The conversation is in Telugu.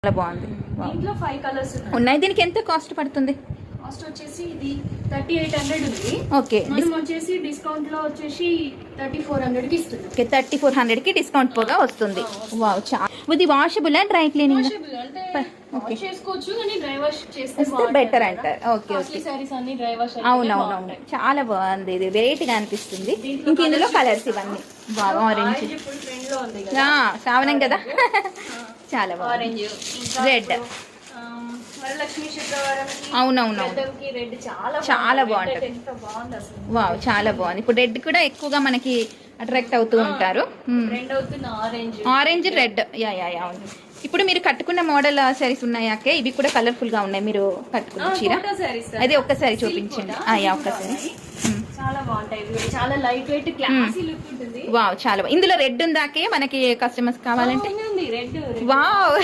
చాలా బాగుంది. దీంట్లో 5 కలర్స్ ఉన్నాయి. దీనికి ఎంత కాస్ట్ పడుతుంది? కాస్ట్ వచ్చేసి ఇది 3800 ఉంది. ఓకే, మనం వచ్చేసి డిస్కౌంట్ లో వచ్చేసి 3400 కి ఇస్తుంది. ఓకే, 3400 కి డిస్కౌంట్ పోగా వస్తుంది. వావ్, ఇది వాషబుల్ డ్రై క్లీనింగ్ ఓకే చేసుకోవచ్చు కానీ డ్రై వాష్ చేస్తే బెటర్ అంటారు. ఓకే ఓకే, సారీస్ అన్ని డ్రై వాష్ అవునవునవును, చాలా బాగుంది. ఇది వెయిట్ గా అనిపిస్తుంది. ఇంక ఇందులో కలర్స్ ఇవన్నీ బాగా ఆరెంజ్ ఇప్పుడు ట్రెండ్ లో ఉంది కదా, శ్రావణం కదా. చాలా బాగుంది. ఆరెంజ్, రెడ్, వరలక్ష్మి శుక్రవారం, అవునవునవును, రెడ్ చాలా చాలా బాగుంటది. ఎంత బాగుంది అసలు. వావ్, చాలా బాగుంది. ఇప్పుడు రెడ్ కూడా ఎక్కువగా మనకి అట్రాక్ట్ అవుతూ ఉంటారు. ట్రెండ్ అవుతుంది orange red. Yeah yeah yeah, అవును. ఇప్పుడు మీరు కట్టుకున్న మోడల్ సారీస్ ఉన్నాయా? ఇవి కూడా కలర్ఫుల్ గా ఉన్నాయి. మీరు కట్టుకున్న చీర అదే ఒక్కసారి చూపించండి. యా, ఒక్కసారి. చాలా బాగుంటాయి, చాలా లైట్ వెయిట్ క్లాసీ లుక్ ఉంటుంది. వావ్, చాలా ఇందులో రెడ్ ఉందాకే మనకి కస్టమర్స్ కావాలంటే. Red wow